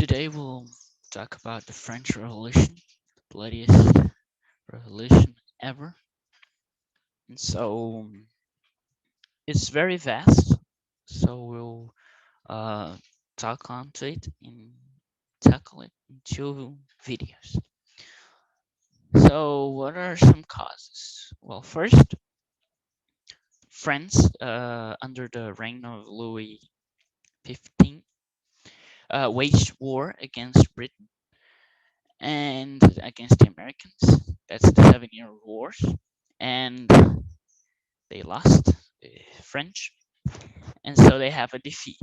Today we'll talk about the French Revolution, the bloodiest revolution ever. And so it's very vast. So we'll uh, talk onto it and tackle it in two videos. So what are some causes? Well, first, France under the reign of Louis XV waged war against Britain and against the Americans. That's the 7-Year Wars. And they lost, the French, and so they have a defeat.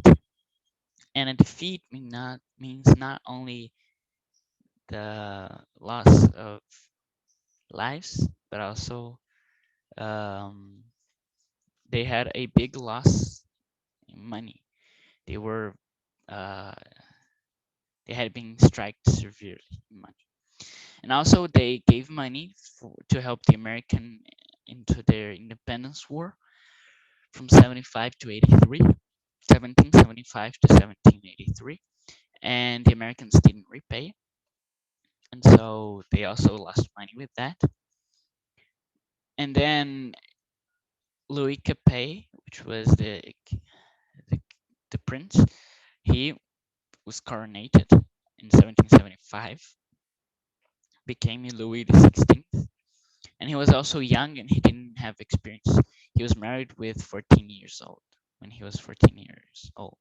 And a defeat means not only the loss of lives, but also um, they had a big loss in money. They were uh, they had been struck severely in money, and also they gave money to help the American into their independence war from 75 to 83. 1775 to 1783, and the Americans didn't repay, and so they also lost money with that. And then Louis Capet, which was the, the prince, he was coronated in 1775, became Louis the 16th, and he was also young and he didn't have experience. He was married with 14 years old when he was 14 years old.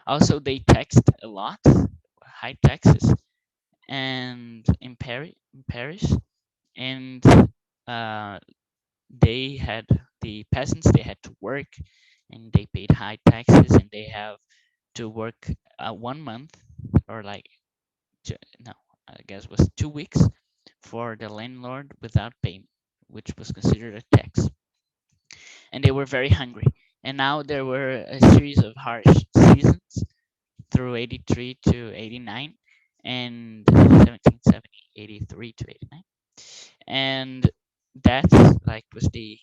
Also, they taxed a lot, high taxes, and in Paris, and uh, they had the peasants. They had to work, and they paid high taxes, and they have to work 1 month or like no, I guess it was 2 weeks for the landlord without payment, which was considered a tax. And they were very hungry. And now there were a series of harsh seasons through 83 to 89 and 1770, 83 to 89. And that's like was the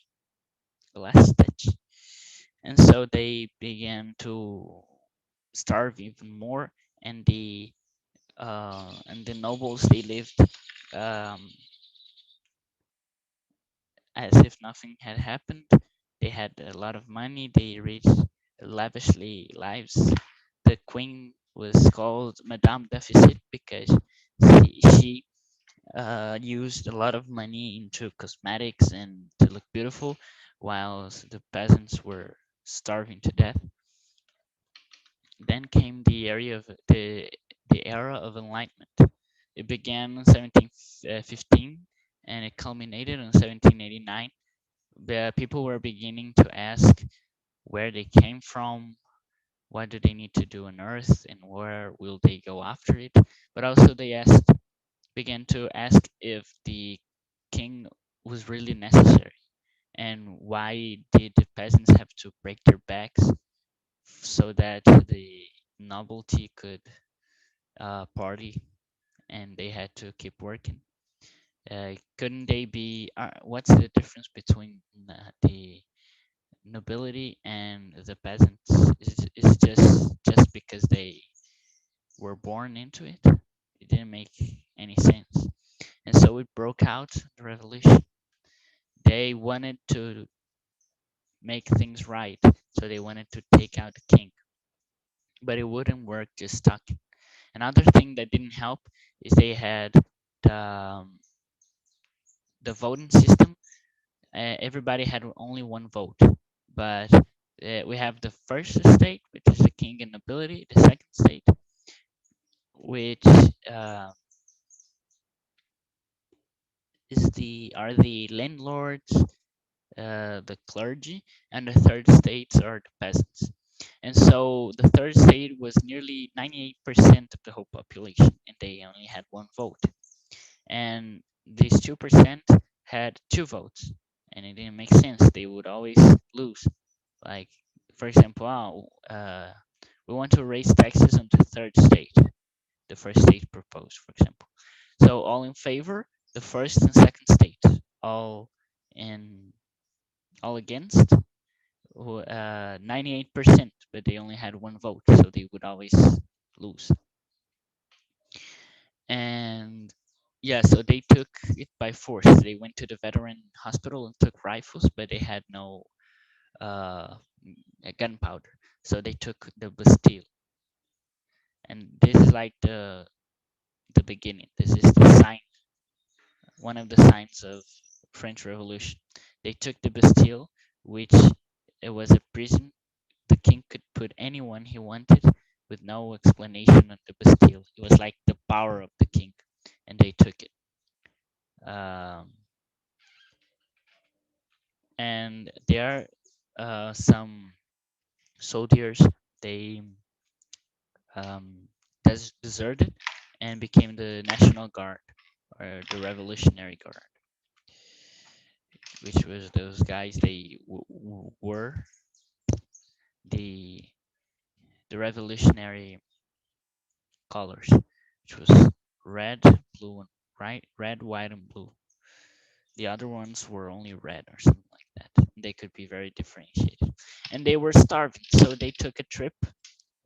last stitch. And so they began to starve even more, and the nobles they lived um, as if nothing had happened. They had a lot of money. They rich lavishly lives. The queen was called Madame Deficit because she used a lot of money into cosmetics and to look beautiful, while the peasants were starving to death. Then came the era of enlightenment. It began in 1715 and it culminated in 1789. The people were beginning to ask where they came from, what do they need to do on Earth, and where will they go after it. But also they began to ask if the king was really necessary, and why did the peasants have to break their backs so that the nobility could party, and they had to keep working. Couldn't they be? What's the difference between the nobility and the peasants? Is just because they were born into it? It didn't make any sense, and so it broke out the revolution. They wanted to make things right, so they wanted to take out the king, but it wouldn't work just talking. Another thing that didn't help is they had the um, the voting system. Everybody had only one vote, but we have the first state, which is the king and nobility. The second state, which uh, is the landlords, the clergy, and the third states are the peasants. And so the third state was nearly 98% of the whole population, and they only had one vote. And these 2% had two votes, and it didn't make sense. They would always lose. Like, for example, we want to raise taxes on the third state, the first state proposed, for example. So all in favor, the first and second state, all in all against, 98%, but they only had one vote, so they would always lose. And yeah, so they took it by force. They went to the veteran hospital and took rifles, but they had no uh, gunpowder. So they took the Bastille, and this is like the beginning. This is the sign, one of the signs of French Revolution. They took the Bastille, which it was a prison. The king could put anyone he wanted with no explanation on the Bastille. It was like the power of the king, and they took it. Um, and there are some soldiers. They um, deserted and became the National Guard or the Revolutionary Guard, which was those guys. They were the the revolutionary colors, which was red, blue, and right, red, white, and blue. The other ones were only red or something like that. They could be very differentiated, and they were starving, so they took a trip.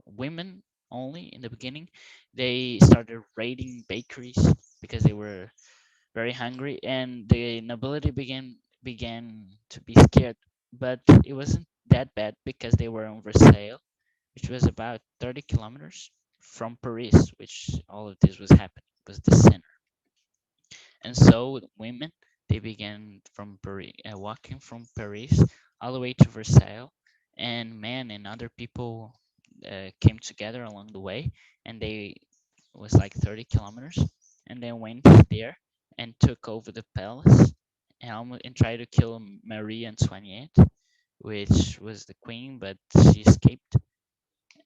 Women only in the beginning. They started raiding bakeries because they were very hungry, and the nobility began to be scared. But it wasn't that bad because they were on Versailles, which was about 30 kilometers from Paris, which all of this was happening, was the center. And so women, they began from Paris, walking from Paris all the way to Versailles, and men and other people came together along the way, and they was like 30 kilometers, and then went there and took over the palace and tried to kill Marie Antoinette, which was the queen, but she escaped,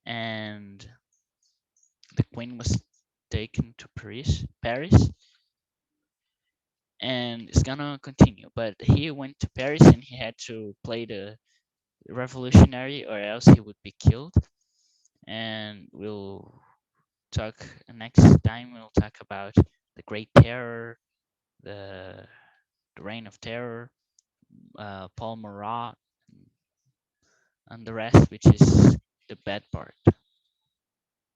and the queen was taken to Paris, and it's gonna continue. But he went to Paris and he had to play the revolutionary, or else he would be killed. And we'll talk next time. We'll talk about the Great Terror, the Reign of Terror, Paul Marat, and the rest, which is the bad part.